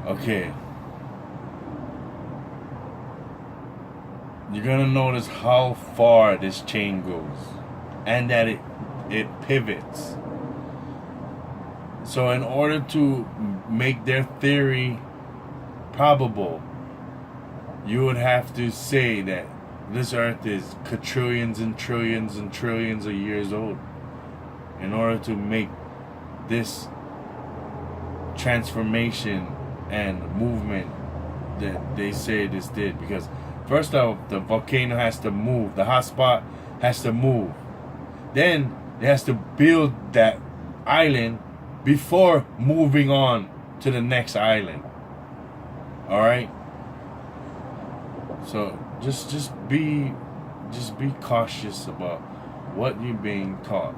Okay. You're gonna notice how far this chain goes, and that it pivots. So in order to make their theory probable, you would have to say that this earth is quadrillions and trillions and trillions of years old in order to make this transformation and movement that they say this did. Because first off, the volcano has to move, the hot spot has to move, then it has to build that island before moving on to the next island. All right. So just be cautious about what you're being taught.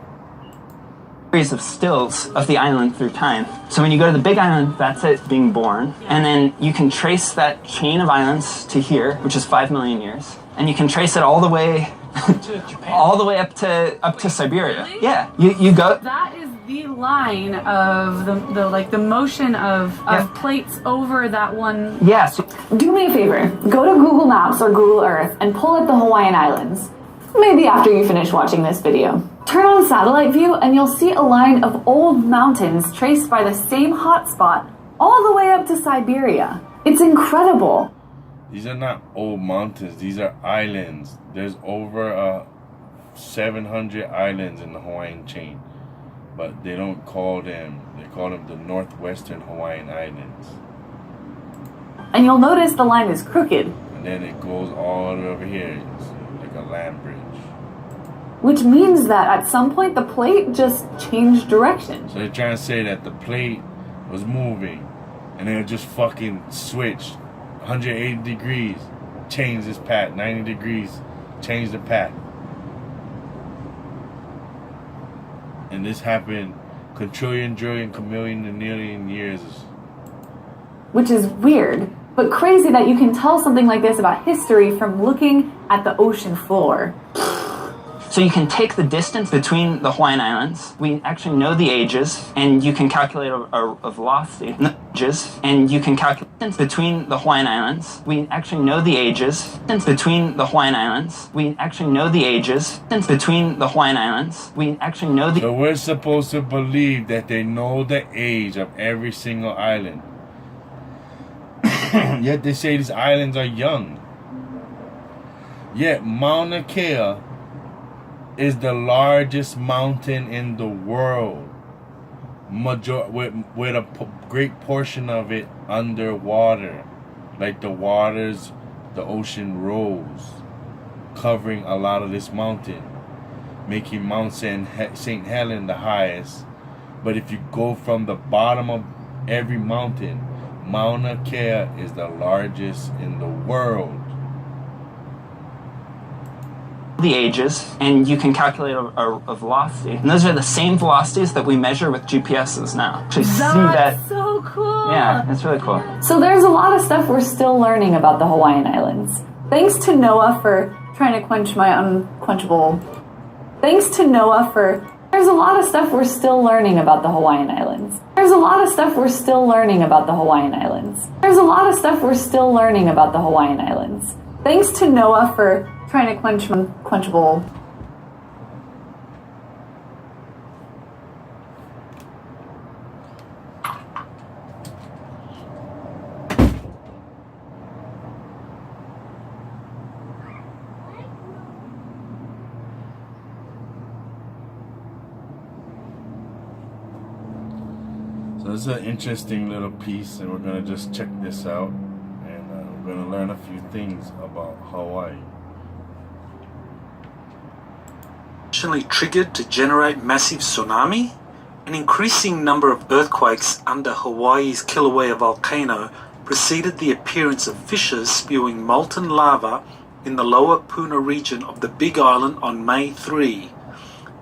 Series of stills of the island through time. So when you go to the big island, that's it being born, and then you can trace that chain of islands to here, which is 5 million years, and you can trace it all the way to Japan, all the way up to Siberia. Really? Yeah, you go. That is the line of the motion of plates over that one. Yeah. So do me a favor, go to Google Maps or Google Earth and pull up the Hawaiian Islands. Maybe after you finish watching this video. Turn on satellite view and you'll see a line of old mountains traced by the same hotspot all the way up to Siberia. It's incredible. These are not old mountains, these are islands. There's over 700 islands in the Hawaiian chain, but they don't call them, they call them the Northwestern Hawaiian Islands. And you'll notice the line is crooked. And then it goes all the way over here, it's like a land bridge. Which means that at some point the plate just changed direction. So they're trying to say that the plate was moving and then it just fucking switched 180 degrees, changed its path, 90 degrees, changed the path. And this happened quadrillion, trillion, chameleon, and million years. Which is weird, but crazy that you can tell something like this about history from looking at the ocean floor. So you can take the distance between the Hawaiian Islands. We actually know the ages, and you can calculate a velocity. And you can calculate the distance between the Hawaiian Islands. We actually know the ages. Distance between the Hawaiian Islands. We actually know the ages. Distance between the Hawaiian Islands. We actually know the. So we're supposed to believe that they know the age of every single island. Yet they say these islands are young. Yet Mauna Kea is the largest mountain in the world, with a great portion of it underwater, like the ocean rose, covering a lot of this mountain, making Mount St. Helens the highest. But if you go from the bottom of every mountain, Mauna Kea is the largest in the world. The ages, and you can calculate a velocity. And those are the same velocities that we measure with GPSs now. Actually see that. That's so cool. Yeah, that's really cool. So there's a lot of stuff we're still learning about the Hawaiian Islands. Thanks to Noah for trying to quench my unquenchable. There's a lot of stuff we're still learning about the Hawaiian Islands. There's a lot of stuff we're still learning about the Hawaiian Islands. There's a lot of stuff we're still learning about the Hawaiian Islands. Thanks to Noah for trying to quench my unquenchable. So this is an interesting little piece, and we're going to just check this out, and we're going to learn a few things about Hawaii. Triggered to generate massive tsunami. An increasing number of earthquakes under Hawaii's Kilauea volcano preceded the appearance of fissures spewing molten lava in the lower Puna region of the Big Island on May 3.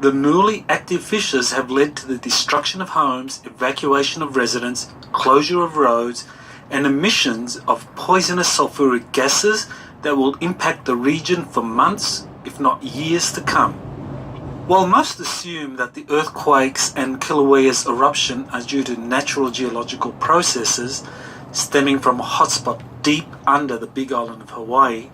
The newly active fissures have led to the destruction of homes, evacuation of residents, closure of roads, and emissions of poisonous sulfuric gases that will impact the region for months, if not years to come. While most assume that the earthquakes and Kilauea's eruption are due to natural geological processes, stemming from a hotspot deep under the Big Island of Hawaii,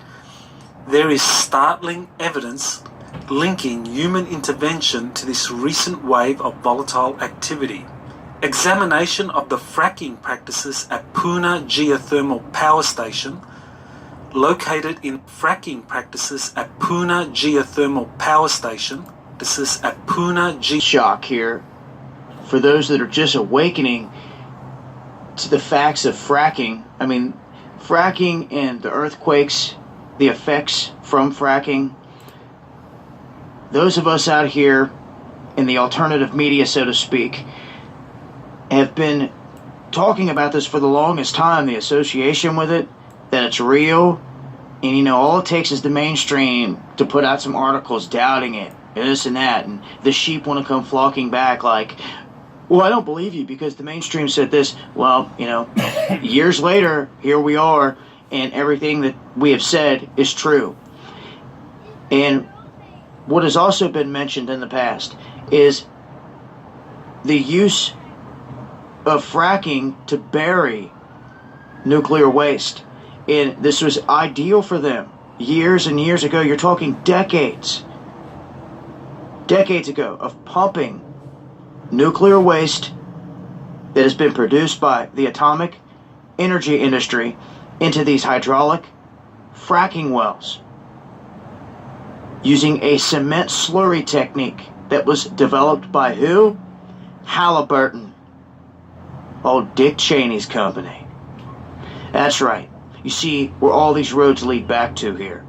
there is startling evidence linking human intervention to this recent wave of volatile activity. Examination of the fracking practices at Puna Geothermal Power Station, located in fracking practices at Puna Geothermal Power Station. This is at Puna Shock here for those that are just awakening to the facts of fracking. I mean, fracking and the earthquakes, the effects from fracking. Those of us out here in the alternative media, so to speak, have been talking about this for the longest time, the association with it, that it's real, and you know, all it takes is the mainstream to put out some articles doubting it, and this and that, and the sheep want to come flocking back like, well, I don't believe you because the mainstream said this. Well, you know, years later, here we are, and everything that we have said is true. And what has also been mentioned in the past is the use of fracking to bury nuclear waste. And this was ideal for them years and years ago. You're talking decades ago of pumping nuclear waste that has been produced by the atomic energy industry into these hydraulic fracking wells using a cement slurry technique that was developed by who? Halliburton. Old Dick Cheney's company. That's right. You see where all these roads lead back to here.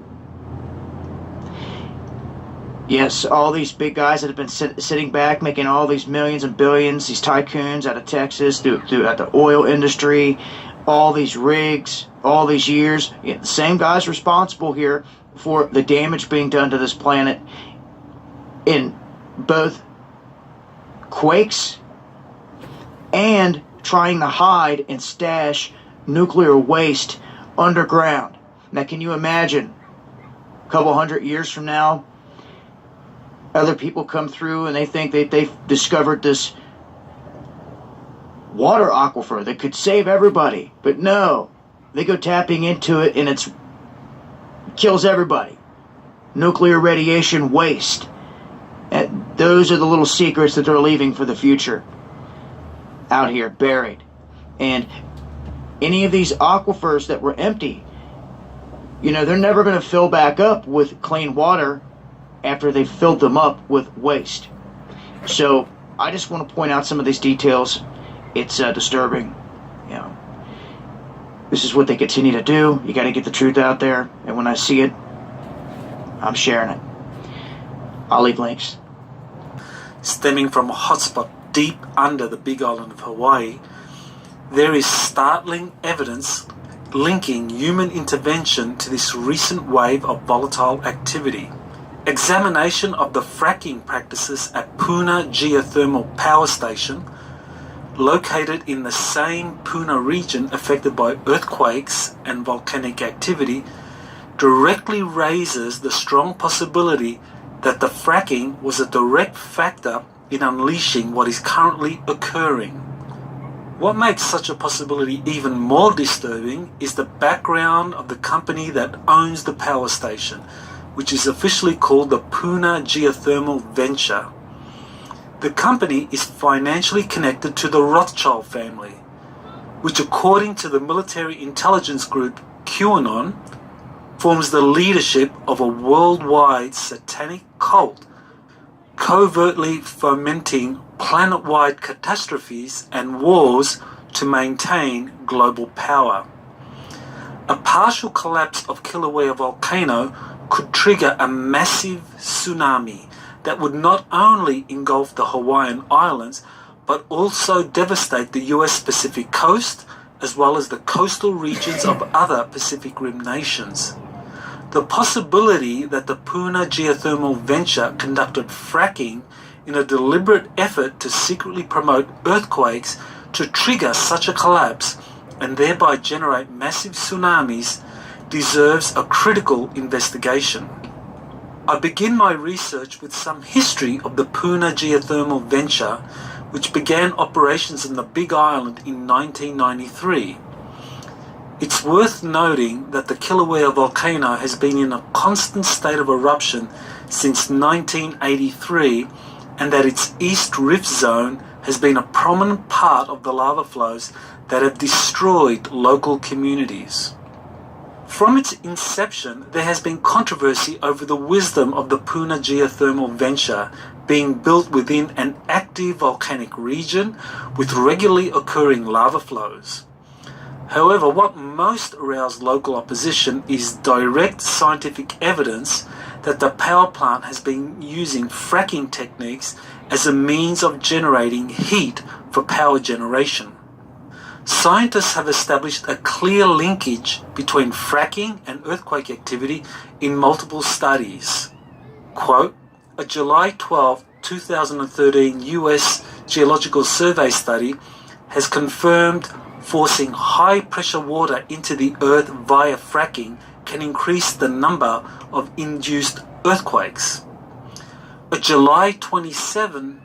Yes, all these big guys that have been sitting back making all these millions and billions, these tycoons out of Texas, throughout the oil industry, all these rigs, all these years. The same guys responsible here for the damage being done to this planet in both quakes and trying to hide and stash nuclear waste underground. Now, can you imagine a couple hundred years from now, other people come through and they think that they've discovered this water aquifer that could save everybody, but no, they go tapping into it and it kills everybody. Nuclear radiation waste. And those are the little secrets that they're leaving for the future out here buried. And any of these aquifers that were empty, you know, they're never going to fill back up with clean water after they've filled them up with waste. So I just want to point out some of these details. It's disturbing. You know, this is what they continue to do. You got to get the truth out there, and when I see it, I'm sharing it. I'll leave links. Stemming from a hotspot deep under the Big Island of Hawaii, there is startling evidence linking human intervention to this recent wave of volatile activity. Examination of the fracking practices at Puna Geothermal Power Station, located in the same Puna region affected by earthquakes and volcanic activity, directly raises the strong possibility that the fracking was a direct factor in unleashing what is currently occurring. What makes such a possibility even more disturbing is the background of the company that owns the power station, which is officially called the Puna Geothermal Venture. The company is financially connected to the Rothschild family, which according to the military intelligence group QAnon, forms the leadership of a worldwide satanic cult, covertly fomenting planet-wide catastrophes and wars to maintain global power. A partial collapse of Kilauea volcano could trigger a massive tsunami that would not only engulf the Hawaiian Islands, but also devastate the US Pacific coast, as well as the coastal regions of other Pacific Rim nations. The possibility that the Puna Geothermal Venture conducted fracking in a deliberate effort to secretly promote earthquakes to trigger such a collapse and thereby generate massive tsunamis deserves a critical investigation. I begin my research with some history of the Puna Geothermal Venture, which began operations in the Big Island in 1993. It's worth noting that the Kilauea volcano has been in a constant state of eruption since 1983, and that its East Rift Zone has been a prominent part of the lava flows that have destroyed local communities. From its inception, there has been controversy over the wisdom of the Puna geothermal venture being built within an active volcanic region with regularly occurring lava flows. However, what most aroused local opposition is direct scientific evidence that the power plant has been using fracking techniques as a means of generating heat for power generation. Scientists have established a clear linkage between fracking and earthquake activity in multiple studies. Quote, a July 12, 2013 US Geological Survey study has confirmed forcing high-pressure water into the earth via fracking can increase the number of induced earthquakes. A July 27,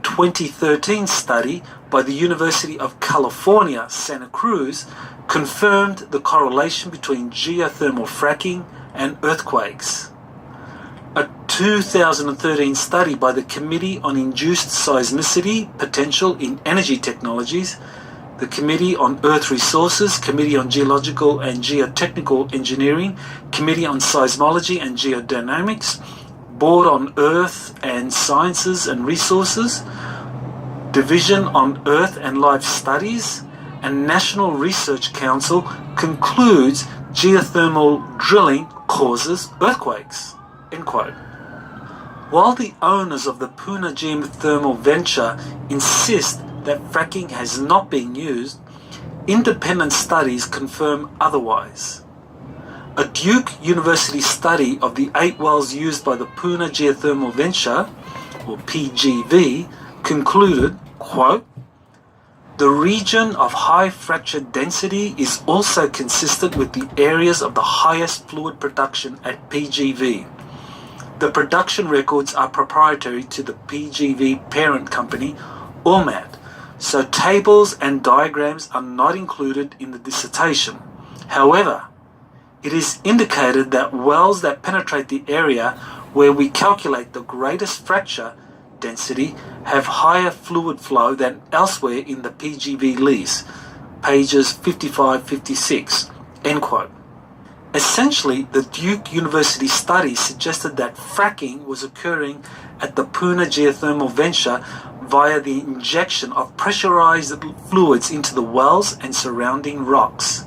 2013 study by the University of California, Santa Cruz, confirmed the correlation between geothermal fracking and earthquakes. A 2013 study by the Committee on Induced Seismicity Potential in Energy Technologies, the Committee on Earth Resources, Committee on Geological and Geotechnical Engineering, Committee on Seismology and Geodynamics, Board on Earth and Sciences and Resources, Division on Earth and Life Studies, and National Research Council concludes geothermal drilling causes earthquakes. End quote. While the owners of the Puna geothermal venture insist that fracking has not been used, independent studies confirm otherwise. A Duke University study of the 8 wells used by the Puna geothermal venture, or PGV, concluded, quote, the region of high fracture density is also consistent with the areas of the highest fluid production at PGV. The production records are proprietary to the PGV parent company, Ormat, so tables and diagrams are not included in the dissertation. However, it is indicated that wells that penetrate the area where we calculate the greatest fracture density have higher fluid flow than elsewhere in the PGV lease, pages 55-56, end quote. Essentially, the Duke University study suggested that fracking was occurring at the Puna geothermal venture via the injection of pressurized fluids into the wells and surrounding rocks.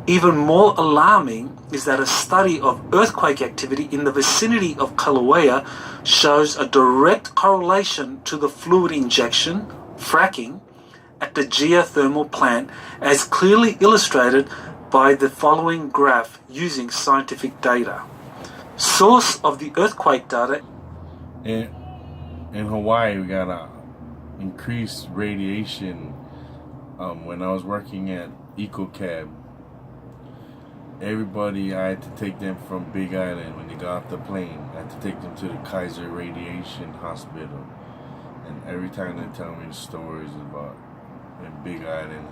Even more alarming is that a study of earthquake activity in the vicinity of Kilauea shows a direct correlation to the fluid injection, fracking, at the geothermal plant, as clearly illustrated by the following graph using scientific data. Source of the earthquake data. In Hawaii, we got increased radiation. When I was working at EcoCab, everybody, I had to take them from Big Island when they got off the plane. I had to take them to the Kaiser Radiation Hospital. And every time they tell me the stories about in Big Island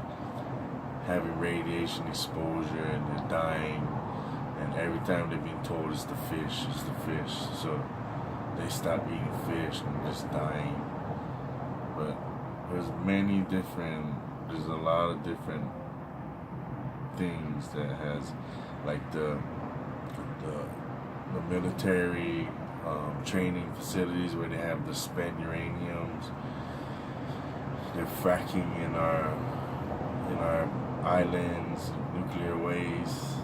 having radiation exposure and they're dying, and every time they've been told it's the fish, so they stop eating fish and just dying. But there's a lot of different things that has, like the military training facilities where they have the spent uraniums. They're fracking in our islands, nuclear waste,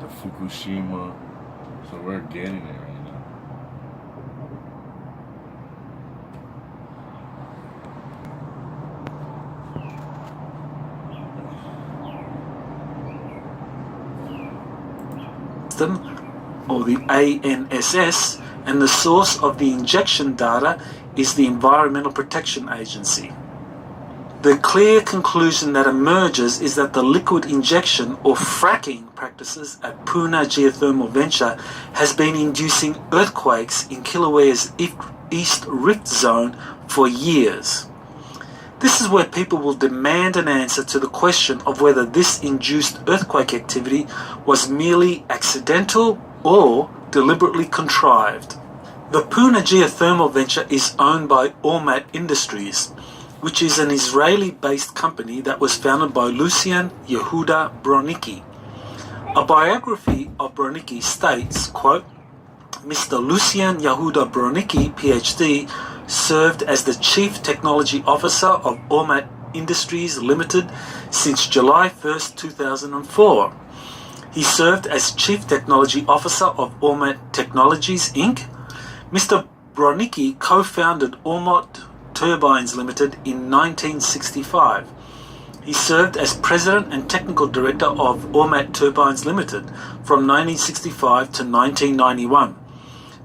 the Fukushima. So we're getting it right now. Or the ANSS, and the source of the injection data is the Environmental Protection Agency. The clear conclusion that emerges is that the liquid injection or fracking practices at Puna Geothermal Venture has been inducing earthquakes in Kilauea's East Rift Zone for years. This is where people will demand an answer to the question of whether this induced earthquake activity was merely accidental or deliberately contrived. The Puna geothermal venture is owned by Ormat Industries, which is an Israeli-based company that was founded by Lucian Yehuda Bronicki. A biography of Bronicki states, quote, Mr. Lucian Yehuda Bronicki, PhD, served as the Chief Technology Officer of Ormat Industries Limited since July 1st, 2004. He served as Chief Technology Officer of Ormat Technologies, Inc. Mr. Bronicki co-founded Ormat Turbines Limited in 1965. He served as President and Technical Director of Ormat Turbines Limited from 1965 to 1991.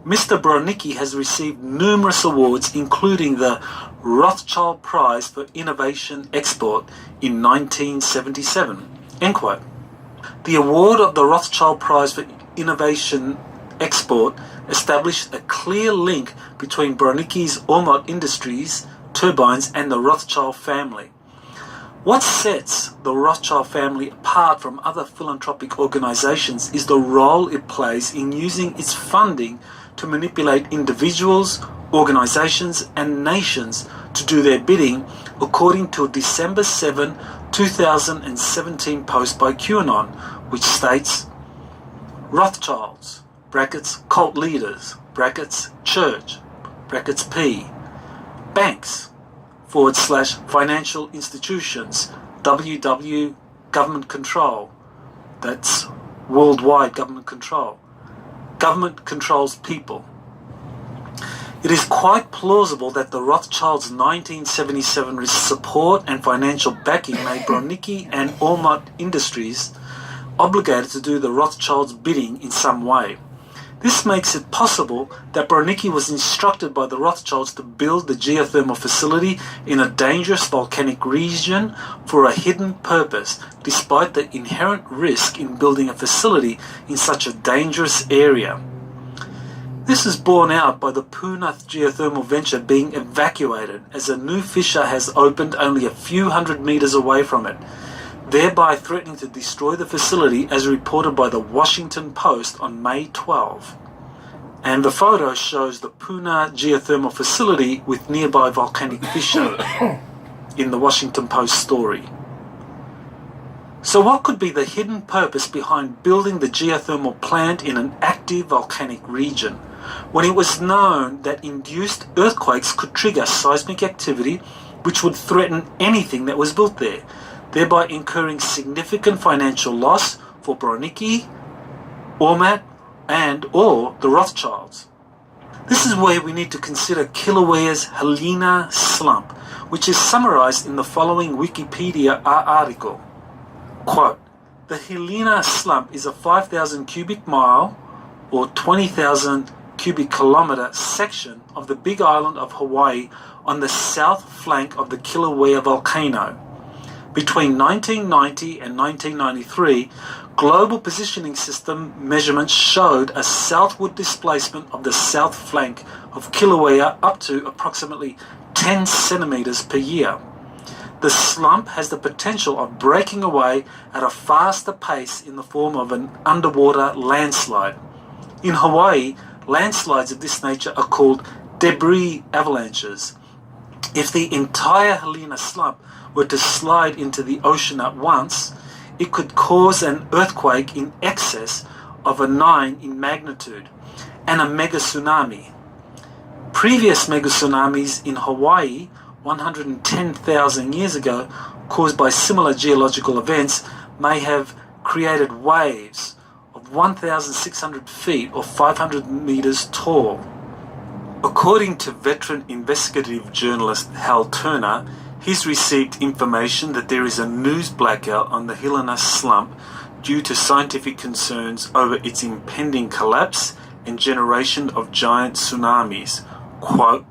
Mr. Bronicki has received numerous awards, including the Rothschild Prize for Innovation Export in 1977. End quote. The award of the Rothschild Prize for Innovation Export established a clear link between Bronicki's Ormat Industries turbines and the Rothschild family. What sets the Rothschild family apart from other philanthropic organizations is the role it plays in using its funding to manipulate individuals, organizations, and nations to do their bidding, according to a December 7, 2017 post by QAnon, which states, Rothschilds, brackets, cult leaders, brackets, church, brackets, P, banks, / financial institutions, WW, government control, that's worldwide government control. Government controls people. It is quite plausible that the Rothschilds' 1977 support and financial backing made Bronicki and Ormat Industries obligated to do the Rothschilds' bidding in some way. This makes it possible that Bronicki was instructed by the Rothschilds to build the geothermal facility in a dangerous volcanic region for a hidden purpose, despite the inherent risk in building a facility in such a dangerous area. This is borne out by the Puna geothermal venture being evacuated as a new fissure has opened only a few hundred meters away from it, thereby threatening to destroy the facility, as reported by the Washington Post on May 12. And the photo shows the Puna geothermal facility with nearby volcanic fissure in the Washington Post story. So what could be the hidden purpose behind building the geothermal plant in an active volcanic region, when it was known that induced earthquakes could trigger seismic activity which would threaten anything that was built there, thereby incurring significant financial loss for Bronicki, Ormat, and or the Rothschilds? This is where we need to consider Kilauea's Helena slump, which is summarized in the following Wikipedia article. Quote, the Helena slump is a 5,000 cubic mile or 20,000 cubic kilometer section of the Big Island of Hawaii on the south flank of the Kilauea volcano. Between 1990 and 1993, global positioning system measurements showed a southward displacement of the south flank of Kilauea up to approximately 10 centimeters per year. The slump has the potential of breaking away at a faster pace in the form of an underwater landslide. In Hawaii, landslides of this nature are called debris avalanches. If the entire Helena slump were to slide into the ocean at once, it could cause an earthquake in excess of a 9 in magnitude and a mega tsunami. Previous mega tsunamis in Hawaii 110,000 years ago, caused by similar geological events, may have created waves of 1,600 feet or 500 meters tall. According to veteran investigative journalist Hal Turner, he's received information that there is a news blackout on the Helena slump due to scientific concerns over its impending collapse and generation of giant tsunamis. Quote,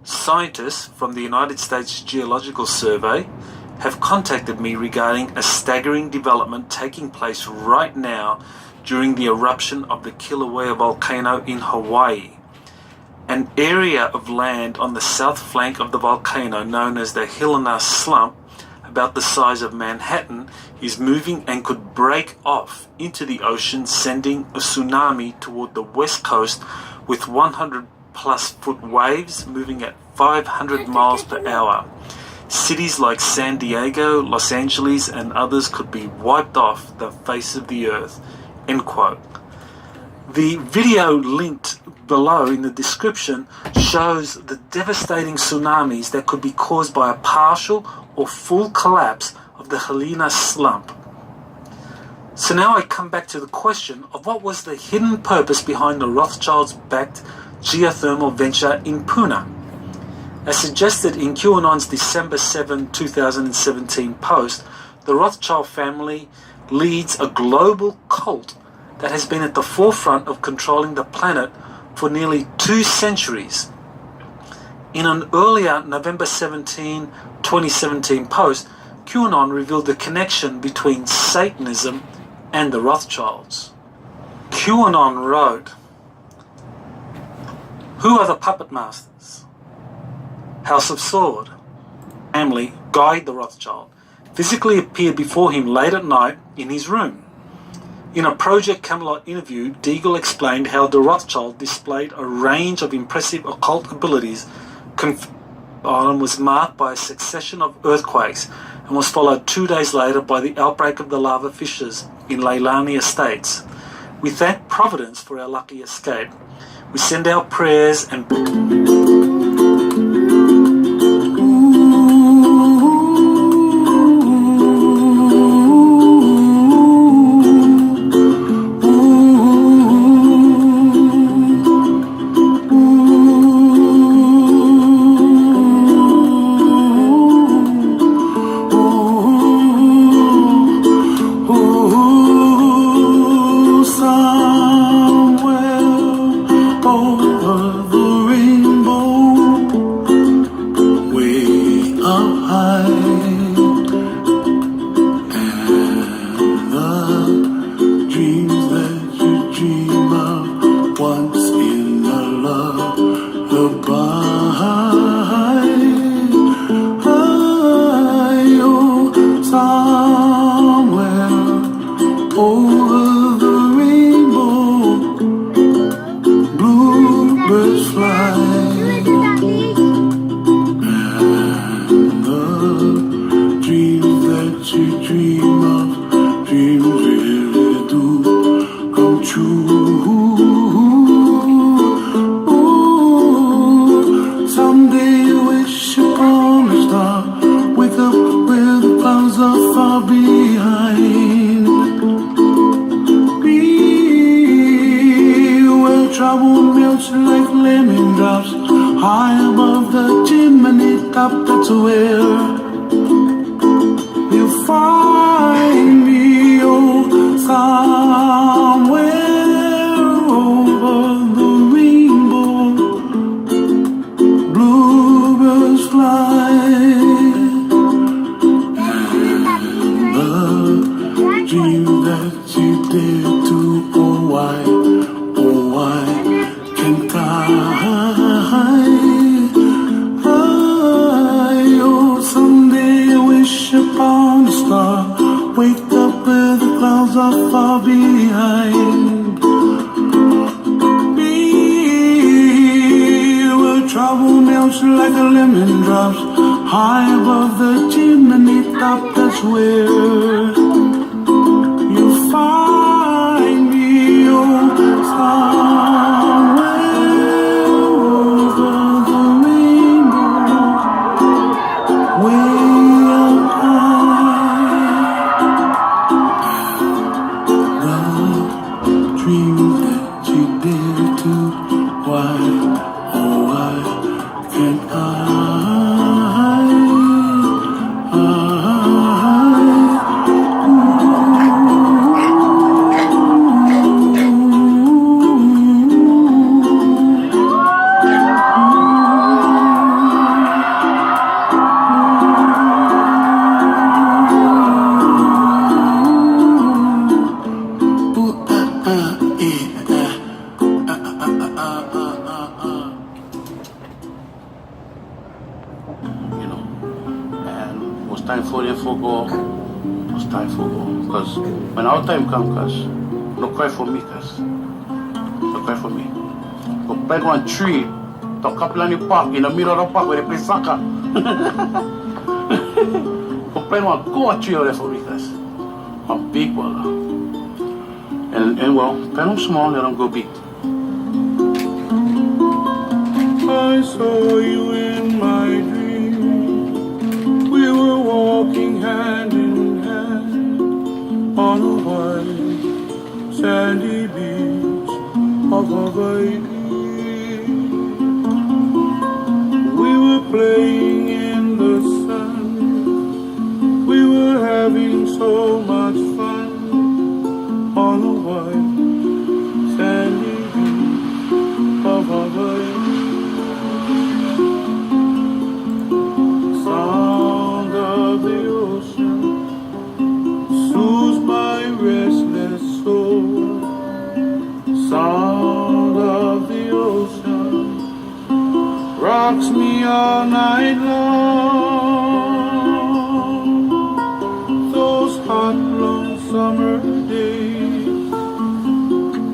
scientists from the United States Geological Survey have contacted me regarding a staggering development taking place right now during the eruption of the Kilauea volcano in Hawaii. an area of land on the south flank of the volcano known as the Helena Slump, about the size of Manhattan, is moving and could break off into the ocean, sending a tsunami toward the west coast with 100 plus foot waves moving at 500 miles per hour. Cities like San Diego, Los Angeles, and others could be wiped off the face of the earth. End quote. The video linked below in the description shows the devastating tsunamis that could be caused by a partial or full collapse of the Helena Slump. So now I come back to the question of what was the hidden purpose behind the Rothschilds-backed geothermal venture in Puna. As suggested in QAnon's December 7, 2017 post, the Rothschild family leads a global cult that has been at the forefront of controlling the planet for nearly 2 centuries. In an earlier November 17, 2017 post, QAnon revealed the connection between Satanism and the Rothschilds. QAnon wrote, "Who are the puppet masters? House of Sword. Family, Guy the Rothschild, physically appeared before him late at night in his room. In a Project Camelot interview, Deagle explained how the Rothschild displayed a range of impressive occult abilities. Island was marked by a succession of earthquakes and was followed 2 days later by the outbreak of the lava fissures in Leilani Estates. We thank Providence for our lucky escape. We send our prayers and..." time for go. Because when our time come, cause no cry for me, cause no cry for me. Go plant one tree, to couple in the park, in the middle of the park where they play soccer. Go plant one goat tree out there for me, cause I'm big brother. And well, plant them small, let them go big. I saw you in my dream. We were walking hand in hand on a white sandy beach of Hawaii. We were playing in the sun. We were having so much fun on a white sandy beach of Hawaii. Sound of the ocean soothes my restless soul. Sound of the ocean rocks me all night long. Those hot, long summer days,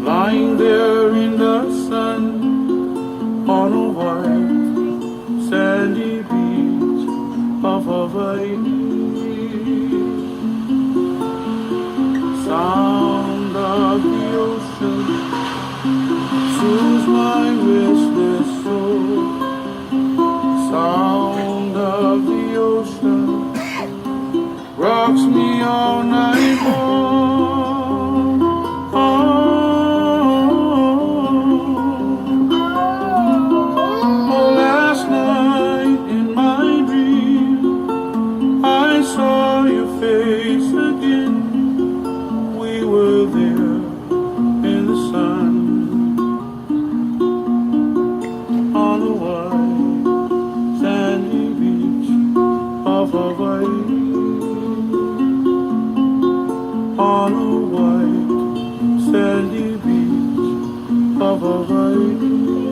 lying there in the sun on a white sandy beach of Hawaii. Sound of the ocean soothes my restless soul. Sound of the ocean rocks me all night long. Oh, last night in my dream I saw your face again. We were there in the sun on the white sandy beach of Hawaii. On a white sandy beach of Hawaii.